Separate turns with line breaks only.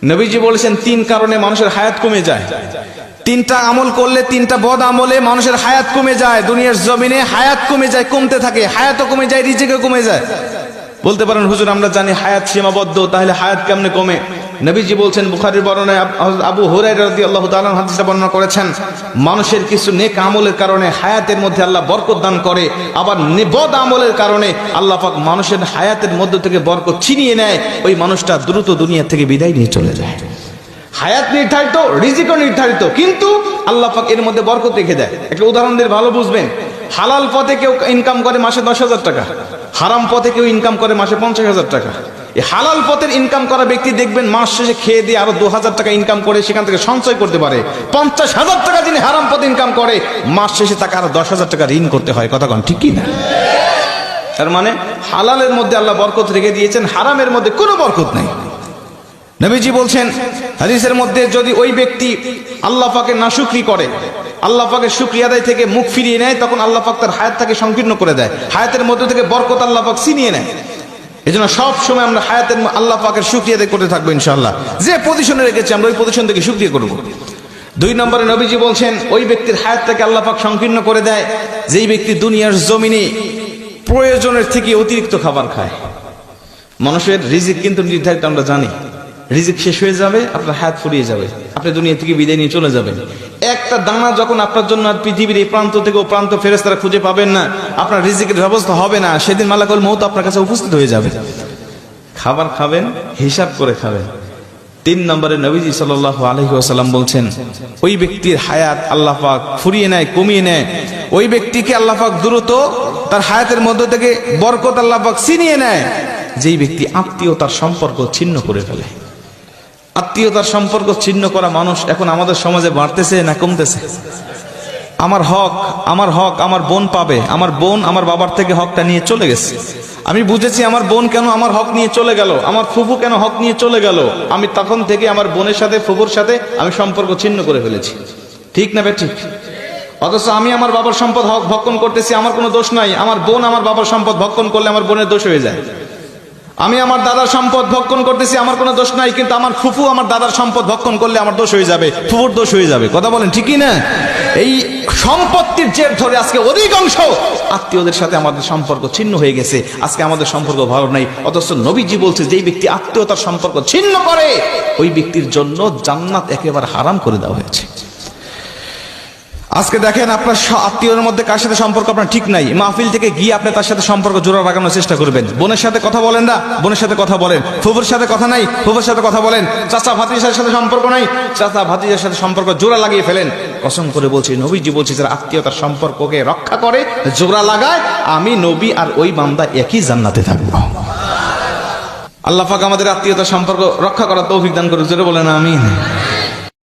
নবীজি বলেছেন তিন কারণে মানুষের হায়াত কমে যায়। তিনটা আমল করলে, তিনটা বদ আমলে মানুষের হায়াত কমে যায়। দুনিয়ার জমিনে হায়াত কমে যায়, কমতে থাকে, হায়াতও কমে যায়, রিজিকও কমে যায়। বলতে পারেন হুজুর আমরা জানি হায়াত সীমাবদ্ধ, তাহলে হায়াত কেমনে কমে? নবীজি বলছেন, বুখারীর বর্ণনায় আবু হুরায়রা রাদিয়াল্লাহু তাআলা হাদিসটা বর্ণনা করেছেন, মানুষের কিছু নেক আমলের কারণে হায়াতের মধ্যে আল্লাহ বরকত দান করে, আবার বদ আমলের কারণে আল্লাহ পাক মানুষের হায়াতের মধ্য থেকে বরকত ছিনিয়ে নেয়, ওই মানুষটা দ্রুত দুনিয়া থেকে বিদায় নিয়ে চলে যায়। হায়াত নির্ধারিত, রিজিকও নির্ধারিত, কিন্তু আল্লাহ পাক এর মধ্যে বরকত রেখে দেয়। একটা উদাহরণ দিয়ে ভালো বুঝবেন। হালাল পথে কেউ ইনকাম করে মাসে 10,000 টাকা, হারাম পথে কেউ ইনকাম করে মাসে 50,000 টাকা। এই হালাল পথের ইনকাম করা ব্যক্তি দেখবেন মাস শেষে খেয়ে দিয়ে আরো 2,000 টাকা ইনকাম করে সেখান থেকে সঞ্চয় করতে পারে। 50,000 টাকা যিনি হারাম পথে ইনকাম করে, মাস শেষে তাকে আরো 10,000 টাকা ঋণ করতে হয়। কথা কন ঠিক কি না? তার মানে হালালের মধ্যে আল্লাহ বরকত রেখে দিয়েছেন, হারামের মধ্যে কোনো বরকত নেই। নবীজি বলছেন হাদিসের মধ্যে, যদি ওই ব্যক্তি আল্লাহ পাকের নাশুকরি করে, আল্লাহ পাকের শুকরিয়া আদায় থেকে মুখ ফিরিয়ে নেয়, তখন আল্লাহ পাক তার হায়াতটাকে সংকীর্ণ করে দেয়, হায়াতের মধ্যে থেকে বরকত আল্লাহ পাক ছিনিয়ে নেয়। এজন্য সব সময় আমরা হায়াতের আল্লাহ পাকের শুকরিয়া আদায় করতে থাকবো ইনশাআল্লাহ। যে পজিশনে রেখেছি আমরা ওই পজিশন থেকে শুকরিয়া করব। 2 নম্বরে নবীজি বলছেন, ওই ব্যক্তির হায়াতটাকে আল্লাহ পাক সংকীর্ণ করে দেয় যেই ব্যক্তি দুনিয়ার জমিনে প্রয়োজনের থেকে অতিরিক্ত খাবার খায়। মানুষের রিজিক কিন্তু নির্ধারিত, আমরা জানি। রিজিক শেষ হয়ে যাবে, আপনার হায়াত ফুরিয়ে যাবে, আপনি দুনিয়া থেকে বিদায় নিয়ে চলে যাবেন। একটা দানা যখন আপনার জন্য আর পৃথিবীর এই প্রান্ত থেকে ও প্রান্ত ফেরেশতারা খুঁজে পাবেন না, আপনার রিজিকের ব্যবস্থা হবে না, সেদিন মালাকুল মউত আপনার কাছে উপস্থিত হয়ে যাবে। খাবার খাবেন, হিসাব করে খাবেন। 3 নম্বরে নবীজি সাল্লাল্লাহু আলাইহি ওয়াসাল্লাম বলছেন, ওই ব্যক্তির হায়াত আল্লাহ পাক ফুরিয়ে নেয়, কমিয়ে নেয়। ওই ব্যক্তিকে আল্লাহ পাক দ্রুত তার হায়াতের মধ্য থেকে বরকত আল্লাহ পাক ছিনিয়ে নেয় যেই ব্যক্তি আত্মীয়তার সম্পর্ক ছিন্ন করে ফেলে। আত্মীয়তার সম্পর্ক ছিন্ন করা মানুষ এখন আমাদের সমাজে বাড়তেছে না কমতেছে? আমার হক আমার বোন পাবে, আমার বোন আমার বাবার থেকে হকটা নিয়ে চলে গেছে। আমি বুঝেছি আমার বোন কেন আমার হক নিয়ে চলে গেল, আমার ফুফু কেন হক নিয়ে চলে গেল। আমি তখন থেকে আমার বোনের সাথে, ফুফুর সাথে আমি সম্পর্ক ছিন্ন করে ফেলেছি। ঠিক না বে ঠিক? অথচ আমি আমার বাবার সম্পদ হক ভক্ষণ করতেছি, আমার কোনো দোষ নাই। আমার বোন আমার বাবার সম্পদ ভক্ষণ করলে আমার বোনের দোষ হয়ে যায়। আমি আমার দাদার সম্পদ ভক্ষণ করতেছি, আমার কোনো দোষ নাই, কিন্তু আমার ফুফু আমার দাদার সম্পদ ভক্ষণ করলে আমার দোষ হয়ে যাবে, ফুফুর দোষ হয়ে যাবে। কথা বলেন ঠিক কি না? এই সম্পত্তির জের ধরে আজকে অধিকাংশ আত্মীয়দের সাথে আমাদের সম্পর্ক ছিন্ন হয়ে গেছে। আজকে আমাদের সম্পর্ক ভালো নাই। অথচ নবীজি বলছে, যেই ব্যক্তি আত্মীয়তার সম্পর্ক ছিন্ন করে, ওই ব্যক্তির জন্য জান্নাত একেবারে হারাম করে দেওয়া হয়েছে। আজকে দেখেন, আপনার আত্মীয়র মধ্যে কার সাথে সম্পর্ক আপনার ঠিক নাই, মাহফিল থেকে গিয়ে আপনি তার সাথে সম্পর্ক জোড়া লাগানোর চেষ্টা করবেন। বোনের সাথে কথা বলেন না, বোনের সাথে কথা বলেন। ফুফুর সাথে কথা নাই, ফুফুর সাথে কথা বলেন। চাচা ভাতিজার সাথে সম্পর্ক নাই, চাচা ভাতিজার সাথে সম্পর্ক জোড়া লাগিয়ে ফেলেন। কসম করে বলছি, নবীজি বলছে, যারা আত্মীয়তার সম্পর্ককে রক্ষা করে, জোড়া লাগায়, আমি নবী আর ওই বান্দা একই জান্নাতে থাকবো। আল্লাহ পাক আমাদের আত্মীয়তার সম্পর্ক রক্ষা করার তৌফিক দান করুক। জোরে বলেন আমিন।